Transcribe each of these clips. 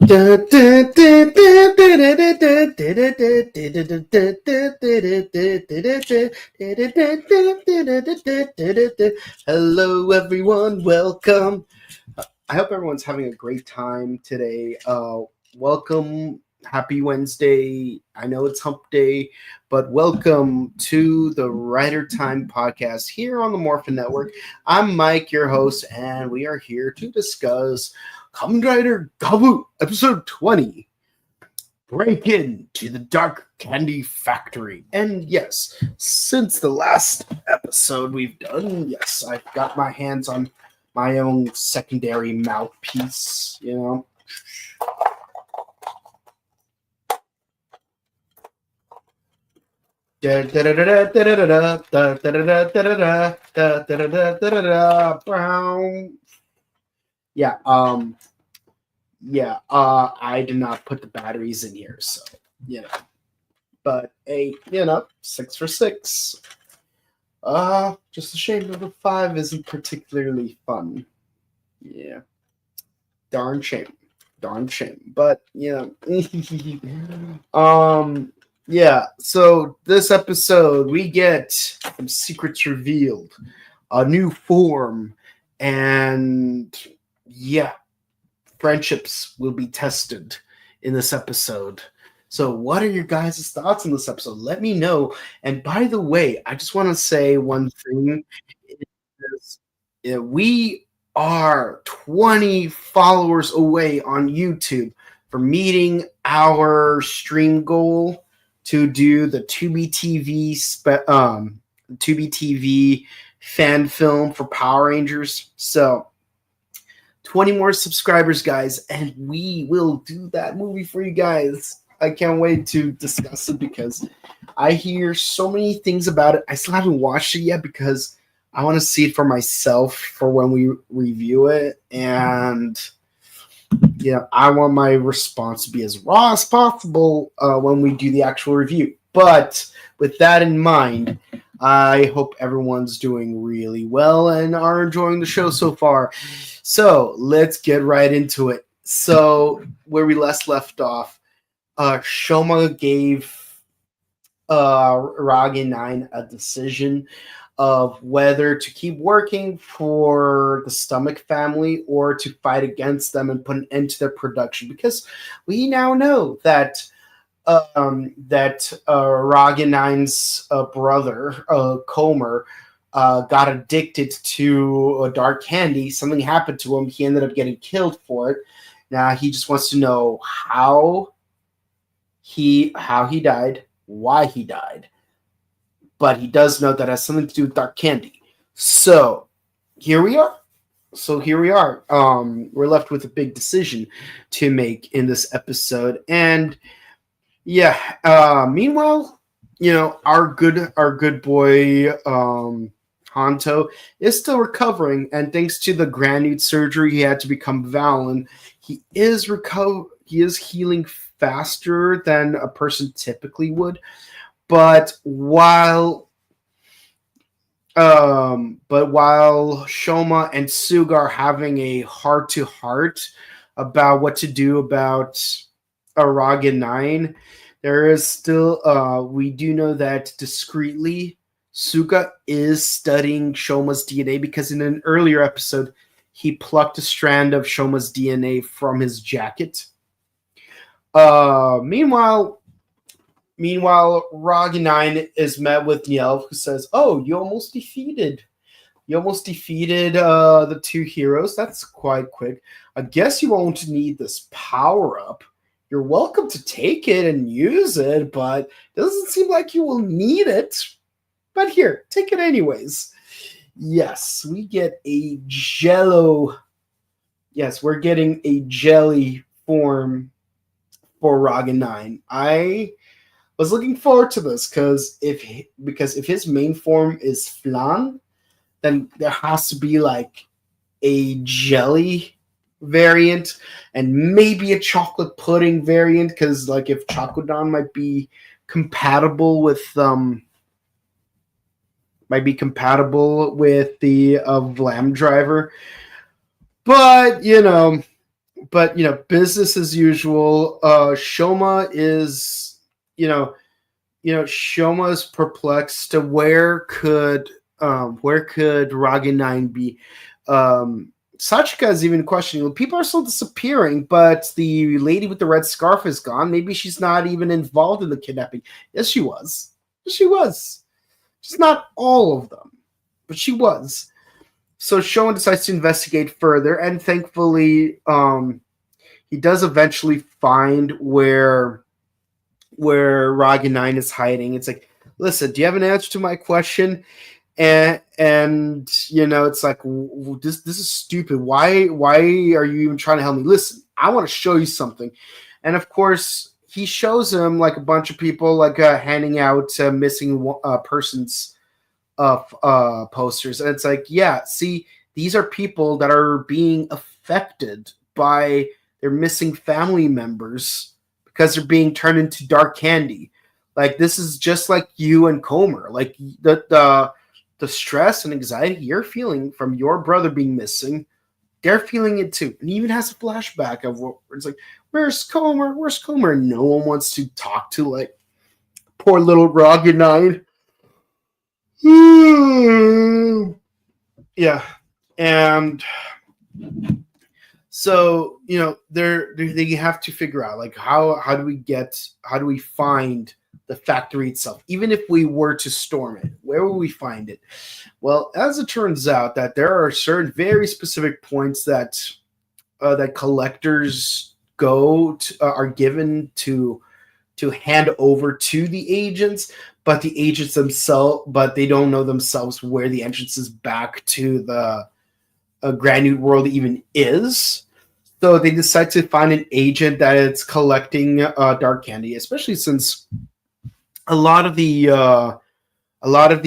Hello, everyone. Welcome. I hope everyone's having a great time today. Welcome. Happy Wednesday. I know it's hump day, but welcome to the Rider Time podcast here on the Morphin Network. I'm Mike, your host, and we are here to discuss Kamen Rider Gavv, episode 20. Break into the Dark Candy Factory. And yes, since the last episode we've done, yes, I've got my hands on my own secondary mouthpiece, you know. I did not put the batteries in here, so but hey, 6 for 6. Just a shame number 5 isn't particularly fun. Yeah. Darn shame. But so this episode we get some secrets revealed, a new form, and friendships will be tested in this episode. So what are your guys' thoughts on this episode? Let me know. And by the way, I just want to say one thing. We are 20 followers away on YouTube from meeting our stream goal to do the 2BTV fan film for Power Rangers. So 20 more subscribers, guys, and we will do that movie for you guys. I can't wait to discuss it because I hear so many things about it. I still haven't watched it yet because I want to see it for myself for when we review it. And I want my response to be as raw as possible when we do the actual review. But with that in mind, I hope everyone's doing really well and are enjoying the show so far. So let's get right into it. So where we left off, Shoma gave Ragi 9 a decision of whether to keep working for the Stomach family or to fight against them and put an end to their production, because we now know that Ragi 9's brother, Comer, got addicted to a dark candy. Something happened to him. He ended up getting killed for it. Now he just wants to know how he died, why he died. But he does know that has something to do with dark candy. So here we are. We're left with a big decision to make in this episode. And meanwhile, our good boy Hanto is still recovering, and thanks to the granite surgery he had to become Valen, he is healing faster than a person typically would. But while Shoma and Suga are having a heart-to-heart about what to do about Araga 9, there is still we do know that discreetly Suga is studying Shoma's DNA, because in an earlier episode he plucked a strand of Shoma's DNA from his jacket. Meanwhile, Ragi 9 is met with Nielv, who says, "Oh, you almost defeated the two heroes. That's quite quick. I guess you won't need this power-up. You're welcome to take it and use it, but it doesn't seem like you will need it. But here, take it anyways." Yes, we get a jello. Yes, we're getting a jelly form for Ragi 9. I was looking forward to this because if his main form is flan, then there has to be like a jelly variant and maybe a chocolate pudding variant, because like if Chocodan might be compatible with the Vlam driver. But but business as usual. Shoma is Shoma is perplexed to where could Ragi 9 be. Sachika is even questioning. People are still disappearing, but the lady with the red scarf is gone. Maybe she's not even involved in the kidnapping. Yes, she was. Yes, she was. She's not all of them, but she was. So Showan decides to investigate further, and thankfully, he does eventually find where Ragi 9 is hiding. It's like, listen, do you have an answer to my question? And it's like, this is stupid. Why are you even trying to help me? Listen, I want to show you something. And of course, he shows him like a bunch of people like handing out missing persons posters, and it's like, yeah, see, these are people that are being affected by their missing family members because they're being turned into dark candy. Like, this is just like you and Comer. Like, the stress and anxiety you're feeling from your brother being missing, they're feeling it too. And he even has a flashback of where it's like, where's Comer? Where's Comer? And no one wants to talk to like poor little Ragi 9. Yeah. And so they have to figure out like how do we find the factory itself, even if we were to storm it, where will we find it? Well, as it turns out, that there are certain very specific points that collectors are given to hand over to the agents, but the agents themselves, but they don't know themselves where the entrance is back to the Grand New World even is. So they decide to find an agent that is collecting dark candy, especially since a lot of the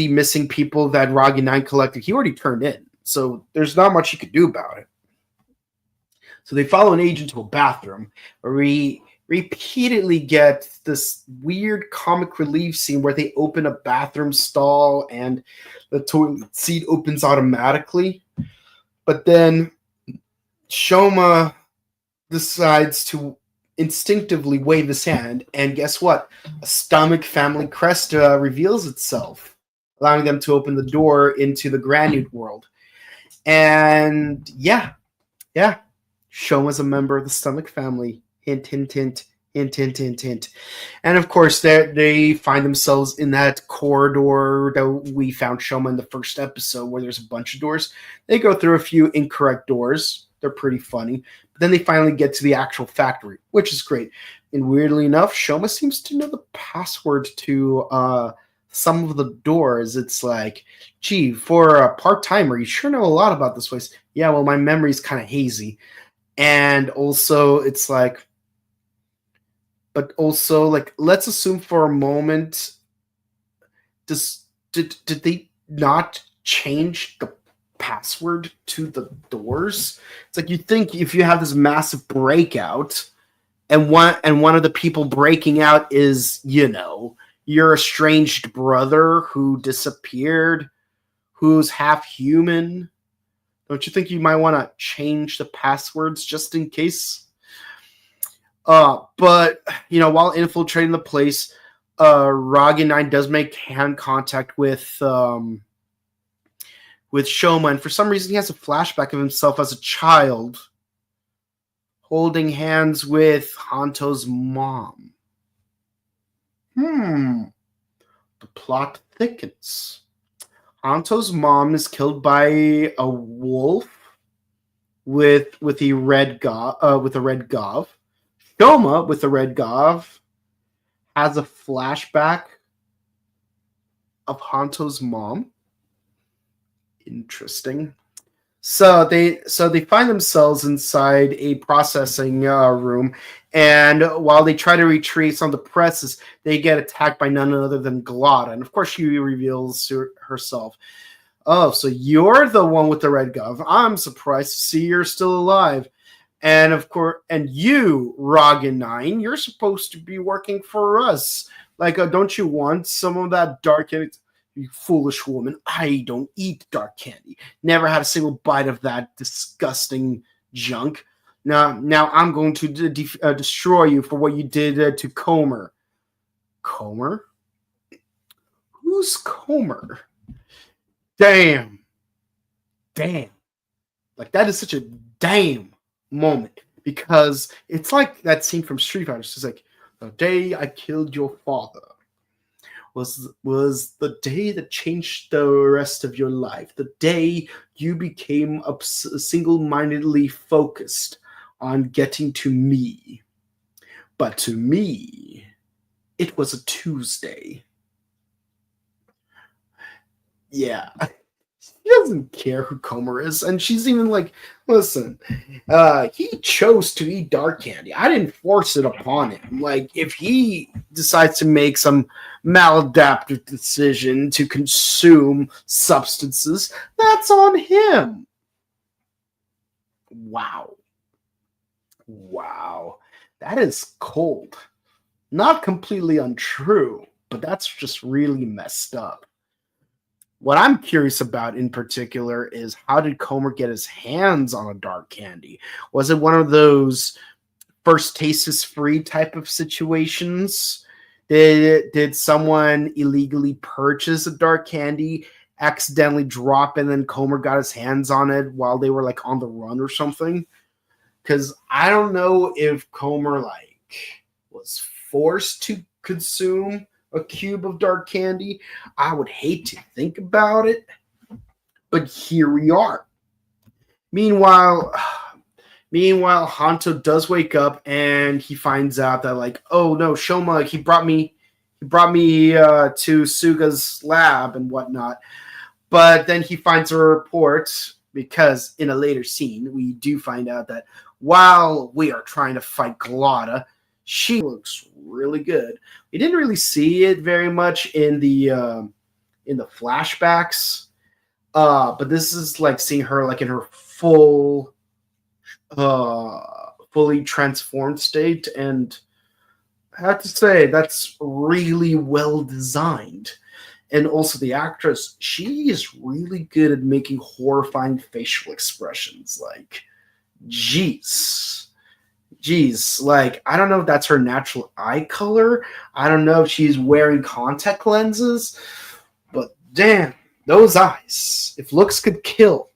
missing people that Ragi 9 collected, he already turned in. So there's not much he could do about it. So they follow an agent to a bathroom where we repeatedly get this weird comic relief scene where they open a bathroom stall and the toilet seat opens automatically. But then Shoma decides to instinctively wave his hand, and guess what? A stomach family crest reveals itself, allowing them to open the door into the Grand New World. And yeah, Shoma's a member of the stomach family. Hint, hint, hint, hint, hint, hint, hint. And of course, they find themselves in that corridor that we found Shoma in the first episode, where there's a bunch of doors. They go through a few incorrect doors. They're pretty funny. But then they finally get to the actual factory, which is great. And weirdly enough, Shoma seems to know the password to some of the doors. It's like, gee, for a part-timer, you sure know a lot about this place. Yeah, well, my memory's kind of hazy. And also, it's like, but also, like, let's assume for a moment, did they not change the password to the doors? It's like, you think if you have this massive breakout, and one of the people breaking out is, your estranged brother who disappeared, who's half human, don't you think you might want to change the passwords just in case? But while infiltrating the place, Ragi 9 does make hand contact with Shoma, and for some reason he has a flashback of himself as a child holding hands with Hanto's mom. The plot thickens. Hanto's mom is killed by a wolf with a red Gavv. Shoma with a red Gavv has a flashback of Hanto's mom. Interesting. So they find themselves inside a processing room, and while they try to retrieve some of the presses, they get attacked by none other than Glotta. And of course, she reveals herself. Oh, so you're the one with the red Gavv. I'm surprised to see you're still alive. And of course, and you, Ragi 9, you're supposed to be working for us. Like, don't you want some of that dark candy? You foolish woman. I don't eat dark candy. Never had a single bite of that disgusting junk. Now I'm going to destroy you for what you did to Comer. Comer? Who's Comer? Damn. Damn. Like, that is such a damn moment because it's like that scene from Street Fighter. It's just like, the day I killed your father was the day that changed the rest of your life. The day you became single-mindedly focused on getting to me. But to me, it was a Tuesday. Yeah. She doesn't care who Comer is, and she's even like, listen, he chose to eat dark candy. I didn't force it upon him. Like, if he decides to make some maladaptive decision to consume substances, that's on him. Wow. Wow. That is cold. Not completely untrue, but that's just really messed up. What I'm curious about in particular is how did Comer get his hands on a dark candy? Was it one of those first taste is free type of situations? Did someone illegally purchase a dark candy, accidentally drop, and then Comer got his hands on it while they were like on the run or something? Because I don't know if Comer like was forced to consume a cube of dark candy. I would hate to think about it, but here we are. Meanwhile, Hanto does wake up and he finds out that like, oh no, Shoma, he brought me to Suga's lab and whatnot. But then he finds a report because in a later scene we do find out that while we are trying to fight Glotta, she looks really good. We didn't really see it very much in the flashbacks, but this is like seeing her like in her fully transformed state, and I have to say that's really well designed. And also the actress, she is really good at making horrifying facial expressions. Like, Jeez, like, I don't know if that's her natural eye color. I don't know if she's wearing contact lenses, but damn, those eyes. If looks could kill.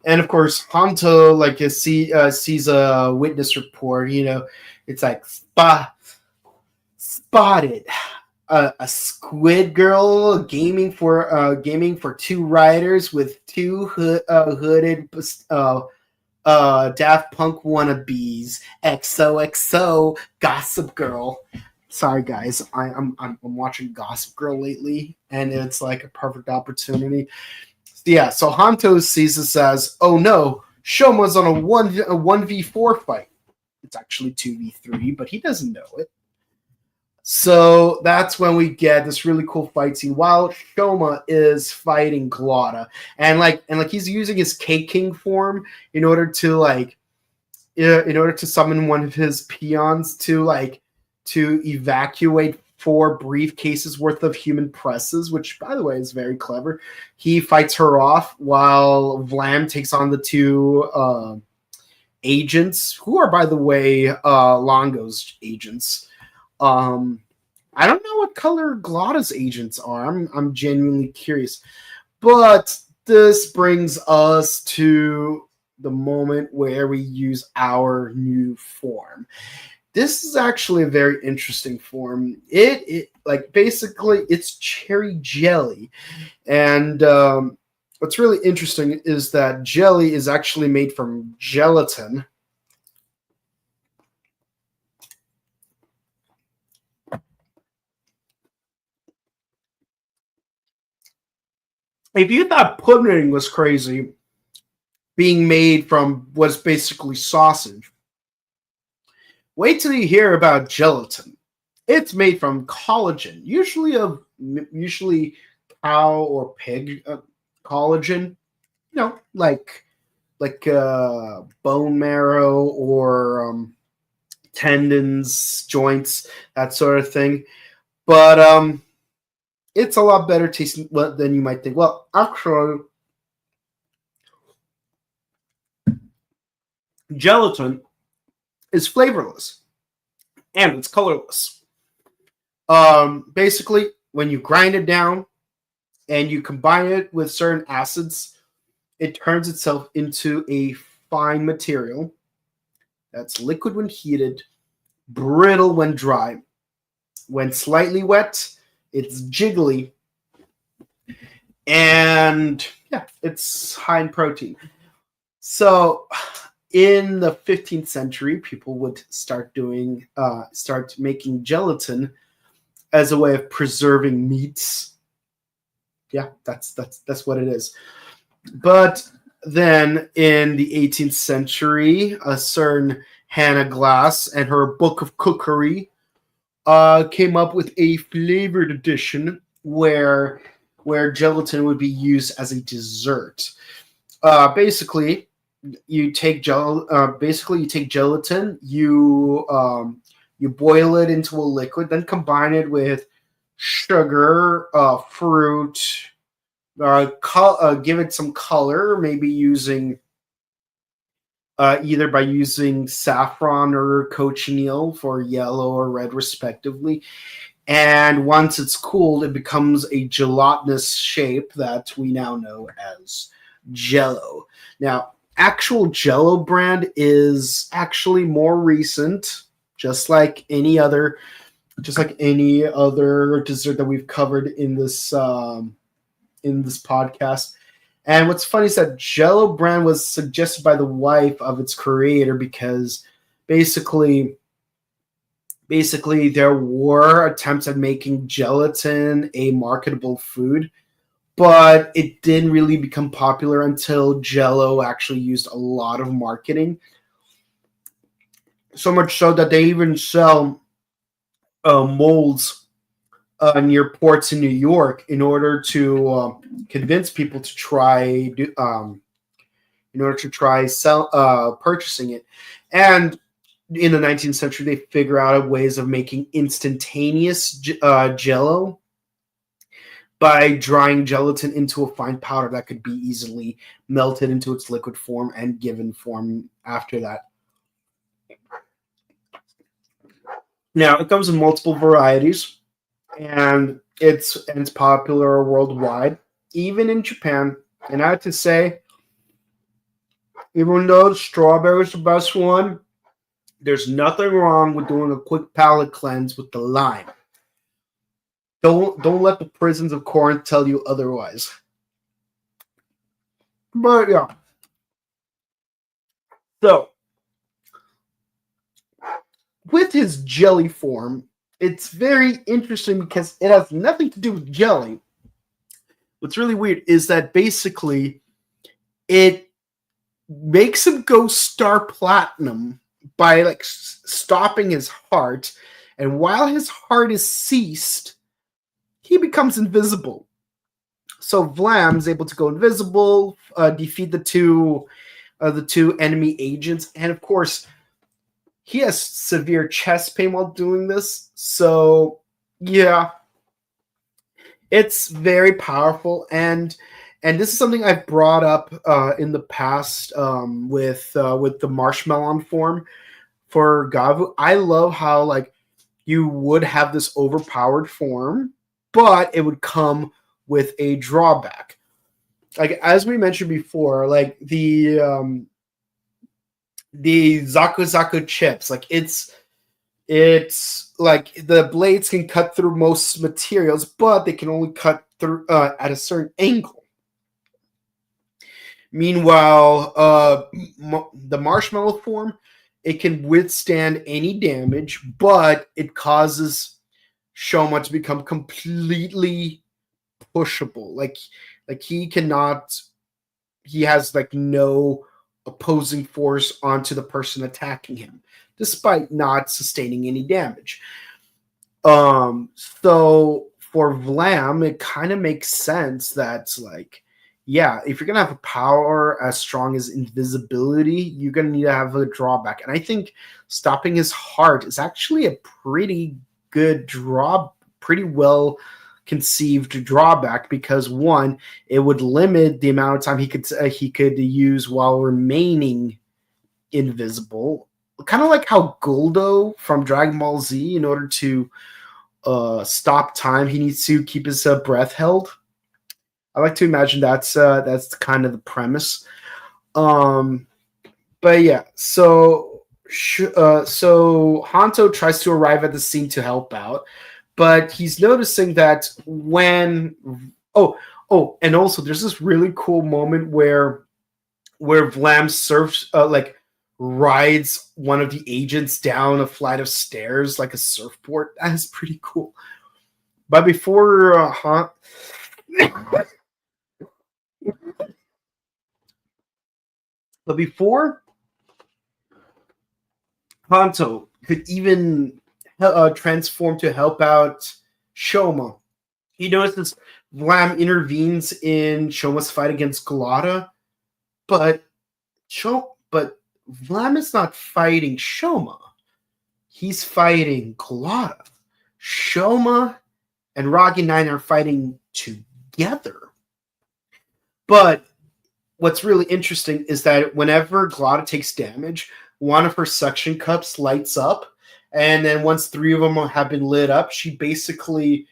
And of course, Hanto, like, sees a witness report, it's like, spotted. A squid girl gaming for two riders with two hooded Daft Punk wannabes. XOXO Gossip Girl. Sorry guys, I'm watching Gossip Girl lately, and it's like a perfect opportunity. Yeah, so Hanto sees this as, oh no, Shoma's on a 1v4 fight. It's actually 2v3, but he doesn't know it. So that's when we get this really cool fight scene while Shoma is fighting Glotta, and he's using his K-King form in order to summon one of his peons to evacuate 4 briefcases worth of human presses, which by the way is very clever. He fights her off while Vlam takes on the 2 agents, who are by the way Longo's agents. I don't know what color Glotta's agents are. I'm genuinely curious. But this brings us to the moment where we use our new form. This is actually a very interesting form. It like basically it's cherry jelly. And what's really interesting is that jelly is actually made from gelatin. If you thought pudding was crazy, being made from what's basically sausage, wait till you hear about gelatin. It's made from collagen, usually cow or pig collagen. Like bone marrow or tendons, joints, that sort of thing. But it's a lot better tasting than you might think. Well, actually, Gelatin is flavorless and it's colorless. Basically, when you grind it down and you combine it with certain acids, it turns itself into a fine material that's liquid when heated, brittle when dry. When slightly wet, it's jiggly, and yeah, it's high in protein. So, in the 15th century, people would start making gelatin as a way of preserving meats. Yeah, that's what it is. But then in the 18th century, a certain Hannah Glass and her Book of Cookery came up with a flavored edition where gelatin would be used as a dessert. Basically, you take gelatin, you boil it into a liquid, then combine it with sugar, fruit, give it some color, maybe using either by using saffron or cochineal for yellow or red, respectively. And once it's cooled, it becomes a gelatinous shape that we now know as Jello. Now, actual Jello brand is actually more recent, just like any other dessert that we've covered in this podcast. And what's funny is that Jello brand was suggested by the wife of its creator because basically there were attempts at making gelatin a marketable food, but it didn't really become popular until Jello actually used a lot of marketing. So much so that they even sell molds near ports in New York in order to convince people to try purchasing it. And in the 19th century, they figure out ways of making instantaneous Jello by drying gelatin into a fine powder that could be easily melted into its liquid form and given form after that. Now, it comes in multiple varieties, and it's popular worldwide, even in Japan. And I have to say, even though strawberry is the best one, there's nothing wrong with doing a quick palate cleanse with the lime. Don't let the prisons of Corinth tell you otherwise. But yeah. So, with his jelly form, it's very interesting because it has nothing to do with jelly. What's really weird is that basically it makes him go star platinum by like stopping his heart, and while his heart is ceased, he becomes invisible. So Vlam is able to go invisible, defeat the two enemy agents, and of course, he has severe chest pain while doing this. So yeah, it's very powerful, and this is something I've brought up in the past with the marshmallow form for Gavv. I love how like you would have this overpowered form, but it would come with a drawback. Like as we mentioned before, like the Zaku Zaku chips, like it's like the blades can cut through most materials, but they can only cut through at a certain angle. Meanwhile, the marshmallow form, it can withstand any damage, but it causes Shoma to become completely pushable. Like he has like no opposing force onto the person attacking him, despite not sustaining any damage. So for Vlam, it kind of makes sense that like, yeah, if you're gonna have a power as strong as invisibility, you're gonna need to have a drawback. And I think stopping his heart is actually a pretty good pretty well conceived drawback, because one, it would limit the amount of time he could use while remaining invisible, kind of like how Goldo from Dragon Ball Z, in order to stop time, he needs to keep his breath held. I like to imagine that's kind of the premise. Um, but yeah, so Hanto tries to arrive at the scene to help out, but he's noticing that when and also there's this really cool moment where Vlam surfs like rides one of the agents down a flight of stairs like a surfboard. That is pretty cool. But before but before Hanto could even transform to help out Shoma, he notices Vlam intervenes in Shoma's fight against Galata, but but Vlam is not fighting Shoma. He's fighting Galata. Shoma and Ragi 9 are fighting together. But what's really interesting is that whenever Galata takes damage, one of her suction cups lights up, and then once 3 of them have been lit up, she basically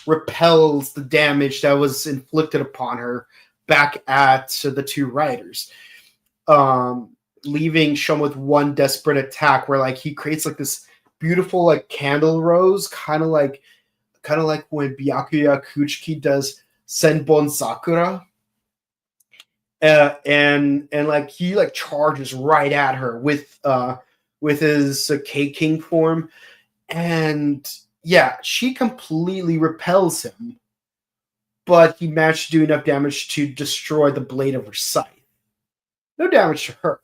repels the damage that was inflicted upon her back at the 2 riders, leaving Shoma with one desperate attack where like he creates like this beautiful like candle rose, kind of like when Byakuya Kuchiki does Senbon Sakura. And like he like charges right at her with his K-King form, and yeah, she completely repels him, but he managed to do enough damage to destroy the blade of her scythe. No damage to her,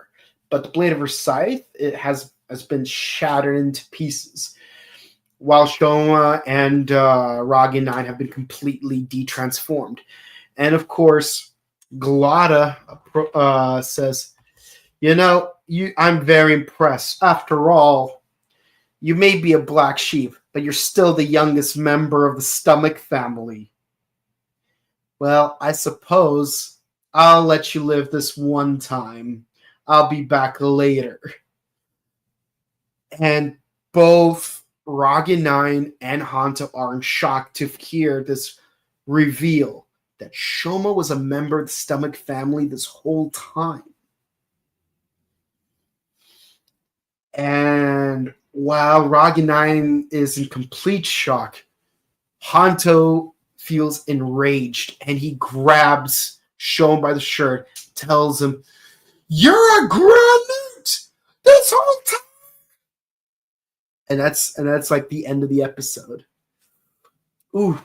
but the blade of her scythe, it has been shattered into pieces, while Shoma and Ragi 9 have been completely detransformed. And of course, Galata says, I'm very impressed. After all, you may be a black sheep, but you're still the youngest member of the stomach family. Well, I suppose I'll let you live this one time. I'll be back later. And both Ragi 9 and Hanto are in shock to hear this reveal that Shoma was a member of the stomach family this whole time. And while Ragi 9 is in complete shock, Hanto feels enraged and he grabs Shoma by the shirt, tells him, "You're a granite this whole time." And that's like the end of the episode. Ooh.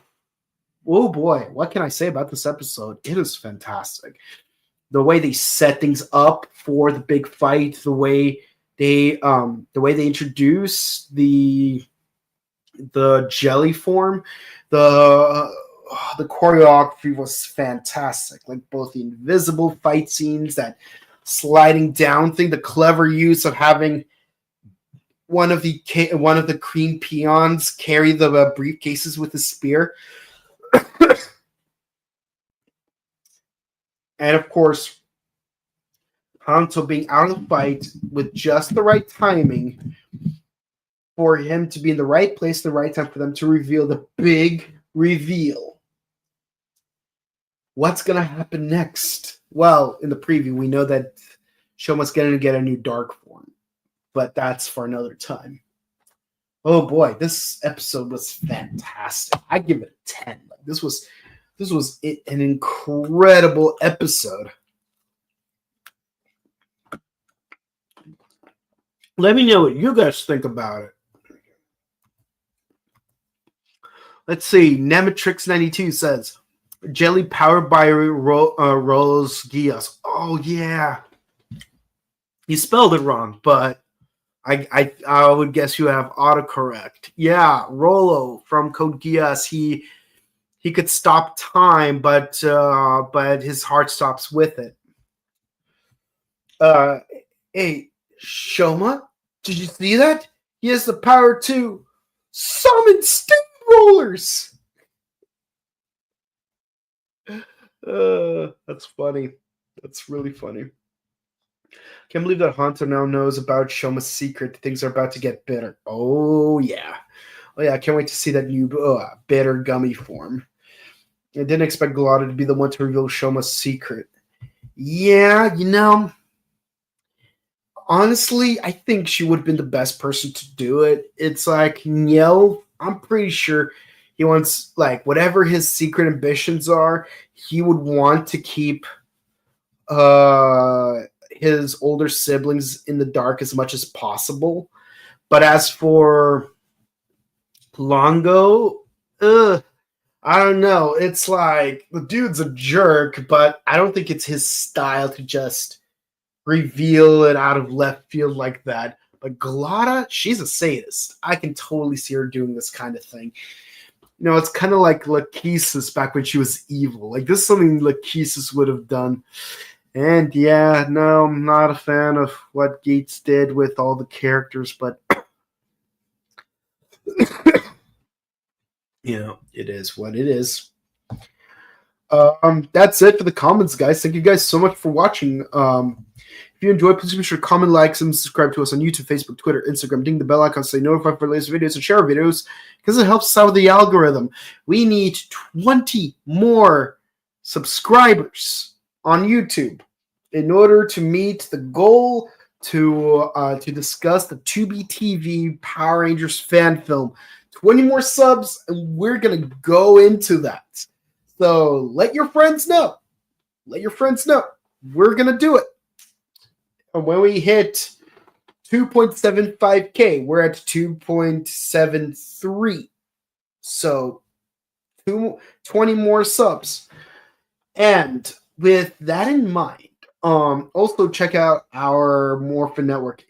Oh boy, what can I say about this episode? It is fantastic. The way they set things up for the big fight, the way they introduce the jelly form, the choreography was fantastic. Like both the invisible fight scenes, that sliding down thing, the clever use of having one of the cream peons carry the briefcases with a spear. And of course, Hanto being out of the fight with just the right timing for him to be in the right place, the right time for them to reveal the big reveal. What's going to happen next? Well, in the preview, we know that Shoma's going to get a new dark form, but that's for another time. Oh boy, this episode was fantastic. I give it a 10. Like, this was an incredible episode. Let me know what you guys think about it. Let's see. Nematrix92 says, "Jelly powered by Rose Gias." Oh yeah, you spelled it wrong, but I would guess you have autocorrect. Yeah, Rolo from Code Geass. He could stop time, but his heart stops with it. Hey, Shoma, did you see that? He has the power to summon steamrollers. That's funny. That's really funny. Can't believe that Hanto now knows about Shoma's secret. Things are about to get bitter. Oh, yeah. Oh, yeah, I can't wait to see that new bitter gummy form. I didn't expect Galata to be the one to reveal Shoma's secret. Yeah, honestly, I think she would have been the best person to do it. It's like, I'm pretty sure he wants, like, whatever his secret ambitions are, he would want to keep his older siblings in the dark as much as possible. But as for Longo, I don't know. It's like the dude's a jerk, but I don't think it's his style to just reveal it out of left field like that. But Galata, she's a sadist. I can totally see her doing this kind of thing. It's kind of like Lachesis back when she was evil. Like, this is something Lachesis would have done. And yeah, no, I'm not a fan of what Gates did with all the characters, but it is what it is. That's it for the comments, guys. Thank you guys so much for watching. If you enjoyed, please be sure to comment, like, and subscribe to us on YouTube, Facebook, Twitter, Instagram. Ding the bell icon so you notified for the latest videos and share our videos because it helps us out with the algorithm. We need 20 more subscribers on YouTube in order to meet the goal to discuss the 2BTV Power Rangers fan film. 20 more subs, and we're going to go into that. So let your friends know. Let your friends know. We're going to do it. And when we hit 2.75K, we're at 2.73. So 20 more subs. And with that in mind, also check out our Morphin Network,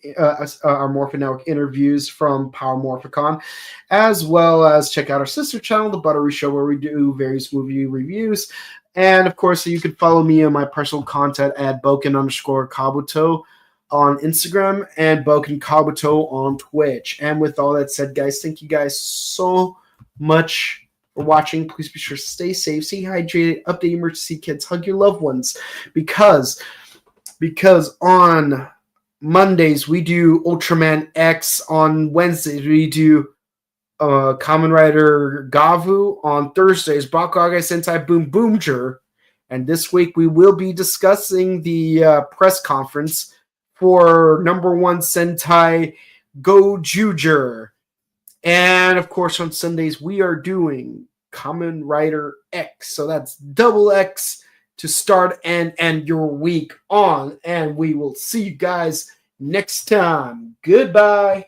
interviews from Power Morphicon, as well as check out our sister channel, The Buttery Show, where we do various movie reviews. And of course, you can follow me on my personal content at Boken_Kabuto on Instagram and Boken Kabuto on Twitch. And with all that said, guys, thank you guys so much for watching. Please be sure to stay safe, stay hydrated, update emergency kits, hug your loved ones, because on Mondays we do Ultraman X, on Wednesdays we do Kamen Rider Gavv, on Thursdays Bakuage Sentai Boom Boomger, and this week we will be discussing the press conference for #1 Sentai Go Juger. And of course, on Sundays, we are doing Kamen Rider X. So that's double X to start and end your week on. And we will see you guys next time. Goodbye.